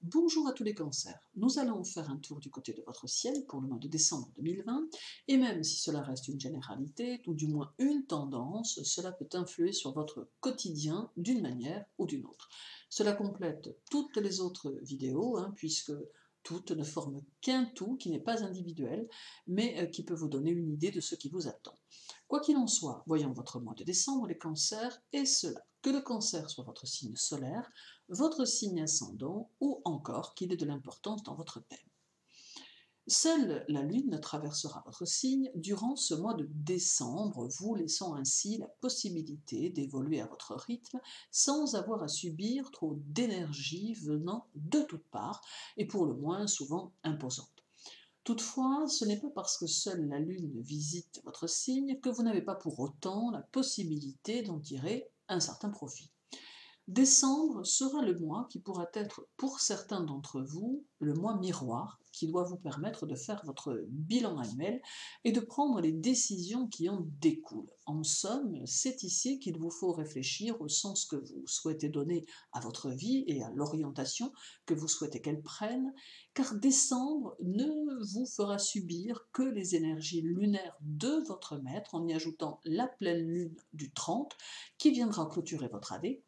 Bonjour à tous les cancers. Nous allons faire un tour du côté de votre ciel pour le mois de décembre 2020 et même si cela reste une généralité, ou du moins une tendance, cela peut influer sur votre quotidien d'une manière ou d'une autre. Cela complète toutes les autres vidéos, puisque toutes ne forment qu'un tout qui n'est pas individuel, mais qui peut vous donner une idée de ce qui vous attend. Quoi qu'il en soit, voyons votre mois de décembre, les cancers, et cela. Que le cancer soit votre signe solaire, votre signe ascendant ou encore qu'il ait de l'importance dans votre thème. Seule la Lune traversera votre signe durant ce mois de décembre, vous laissant ainsi la possibilité d'évoluer à votre rythme sans avoir à subir trop d'énergie venant de toutes parts et pour le moins souvent imposante. Toutefois, ce n'est pas parce que seule la Lune visite votre signe que vous n'avez pas pour autant la possibilité d'en tirer un certain profit. Décembre sera le mois qui pourra être pour certains d'entre vous le mois miroir qui doit vous permettre de faire votre bilan annuel et de prendre les décisions qui en découlent. En somme, c'est ici qu'il vous faut réfléchir au sens que vous souhaitez donner à votre vie et à l'orientation que vous souhaitez qu'elle prenne, car décembre ne vous fera subir que les énergies lunaires de votre maître en y ajoutant la pleine lune du 30 qui viendra clôturer votre année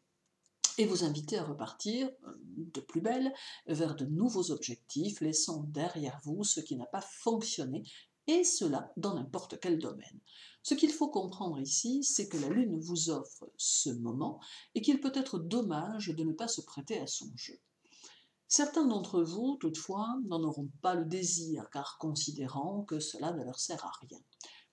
et vous inviter à repartir de plus belle vers de nouveaux objectifs, laissant derrière vous ce qui n'a pas fonctionné, et cela dans n'importe quel domaine. Ce qu'il faut comprendre ici, c'est que la Lune vous offre ce moment et qu'il peut être dommage de ne pas se prêter à son jeu. Certains d'entre vous, toutefois, n'en auront pas le désir, car considérant que cela ne leur sert à rien.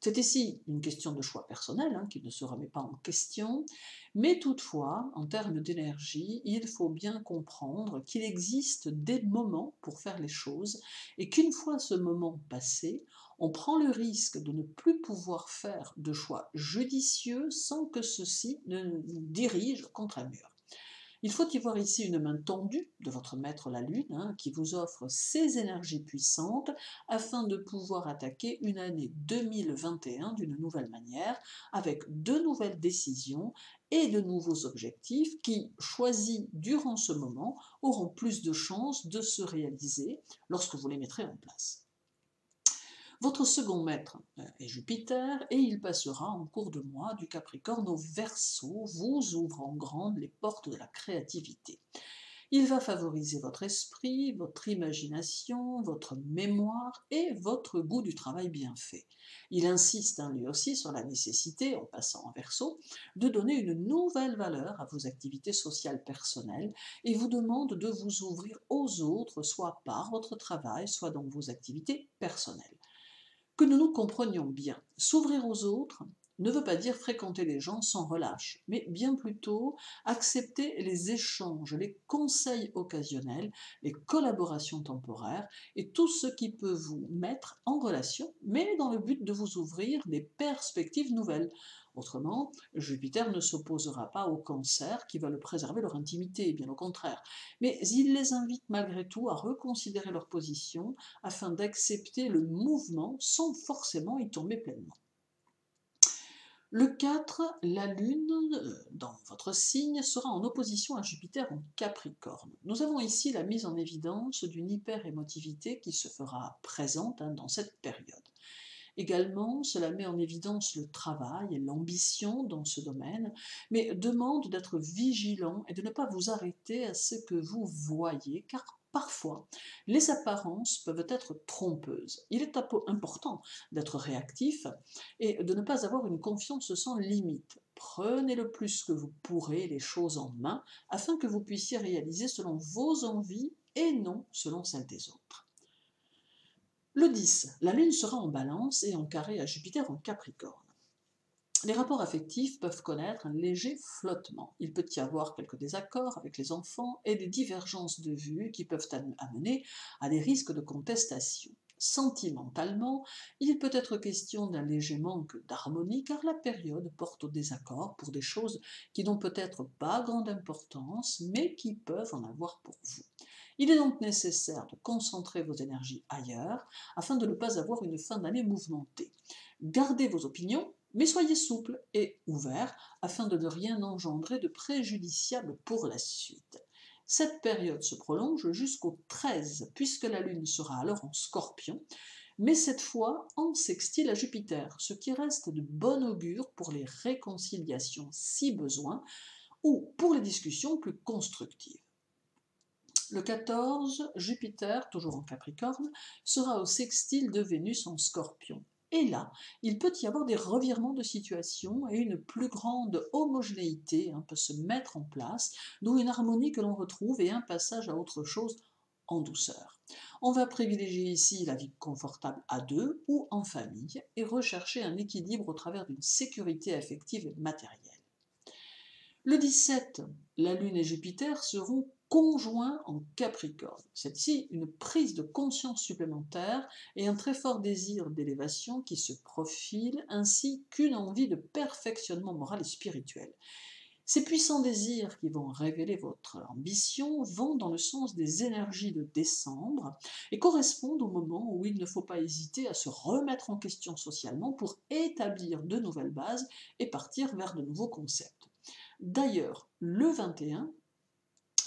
C'est ici une question de choix personnel, qui ne se remet pas en question, mais toutefois, en termes d'énergie, il faut bien comprendre qu'il existe des moments pour faire les choses, et qu'une fois ce moment passé, on prend le risque de ne plus pouvoir faire de choix judicieux sans que ceux-ci ne nous dirigent contre un mur. Il faut y voir ici une main tendue de votre maître la Lune, qui vous offre ses énergies puissantes afin de pouvoir attaquer une année 2021 d'une nouvelle manière, avec de nouvelles décisions et de nouveaux objectifs qui, choisis durant ce moment, auront plus de chances de se réaliser lorsque vous les mettrez en place. Votre second maître est Jupiter et il passera en cours de mois du Capricorne au Verseau, vous ouvrant grandes les portes de la créativité. Il va favoriser votre esprit, votre imagination, votre mémoire et votre goût du travail bien fait. Il insiste lui aussi sur la nécessité, en passant en Verseau, de donner une nouvelle valeur à vos activités sociales personnelles et vous demande de vous ouvrir aux autres, soit par votre travail, soit dans vos activités personnelles. Que nous nous comprenions bien, s'ouvrir aux autres ne veut pas dire fréquenter les gens sans relâche, mais bien plutôt accepter les échanges, les conseils occasionnels, les collaborations temporaires et tout ce qui peut vous mettre en relation, mais dans le but de vous ouvrir des perspectives nouvelles. Autrement, Jupiter ne s'opposera pas aux cancers qui veulent préserver leur intimité, bien au contraire, mais il les invite malgré tout à reconsidérer leur position afin d'accepter le mouvement sans forcément y tomber pleinement. Le 4, la Lune, dans votre signe, sera en opposition à Jupiter en Capricorne. Nous avons ici la mise en évidence d'une hyper-émotivité qui se fera présente dans cette période. Également, cela met en évidence le travail et l'ambition dans ce domaine, mais demande d'être vigilant et de ne pas vous arrêter à ce que vous voyez, car parfois, les apparences peuvent être trompeuses. Il est important d'être réactif et de ne pas avoir une confiance sans limite. Prenez le plus que vous pourrez les choses en main afin que vous puissiez réaliser selon vos envies et non selon celles des autres. Le 10, la Lune sera en Balance et en carré à Jupiter en Capricorne. Les rapports affectifs peuvent connaître un léger flottement. Il peut y avoir quelques désaccords avec les enfants et des divergences de vues qui peuvent amener à des risques de contestation. Sentimentalement, il peut être question d'un léger manque d'harmonie car la période porte au désaccord pour des choses qui n'ont peut-être pas grande importance mais qui peuvent en avoir pour vous. Il est donc nécessaire de concentrer vos énergies ailleurs afin de ne pas avoir une fin d'année mouvementée. Gardez vos opinions, mais soyez souple et ouvert afin de ne rien engendrer de préjudiciable pour la suite. Cette période se prolonge jusqu'au 13, puisque la Lune sera alors en Scorpion, mais cette fois en sextile à Jupiter, ce qui reste de bon augure pour les réconciliations si besoin, ou pour les discussions plus constructives. Le 14, Jupiter, toujours en Capricorne, sera au sextile de Vénus en Scorpion. Et là, il peut y avoir des revirements de situation et une plus grande homogénéité peut se mettre en place, d'où une harmonie que l'on retrouve et un passage à autre chose en douceur. On va privilégier ici la vie confortable à deux ou en famille et rechercher un équilibre au travers d'une sécurité affective et matérielle. Le 17, la Lune et Jupiter seront conjoints en Capricorne. C'est-ci une prise de conscience supplémentaire et un très fort désir d'élévation qui se profile, ainsi qu'une envie de perfectionnement moral et spirituel. Ces puissants désirs qui vont révéler votre ambition vont dans le sens des énergies de décembre et correspondent au moment où il ne faut pas hésiter à se remettre en question socialement pour établir de nouvelles bases et partir vers de nouveaux concepts. D'ailleurs, le 21,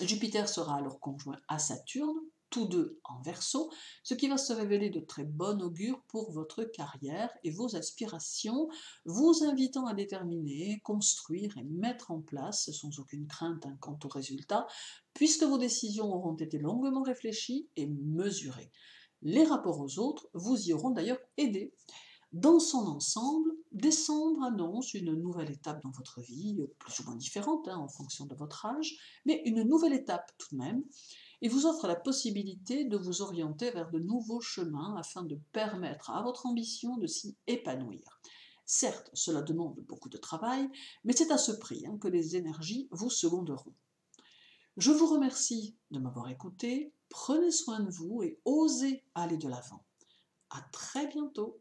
Jupiter sera alors conjoint à Saturne, tous deux en Verseau, ce qui va se révéler de très bon augure pour votre carrière et vos aspirations, vous invitant à déterminer, construire et mettre en place, sans aucune crainte quant au résultat, puisque vos décisions auront été longuement réfléchies et mesurées. Les rapports aux autres vous y auront d'ailleurs aidé. Dans son ensemble, décembre annonce une nouvelle étape dans votre vie, plus ou moins différente en fonction de votre âge, mais une nouvelle étape tout de même, et vous offre la possibilité de vous orienter vers de nouveaux chemins afin de permettre à votre ambition de s'y épanouir. Certes, cela demande beaucoup de travail, mais c'est à ce prix que les énergies vous seconderont. Je vous remercie de m'avoir écouté, prenez soin de vous et osez aller de l'avant. À très bientôt.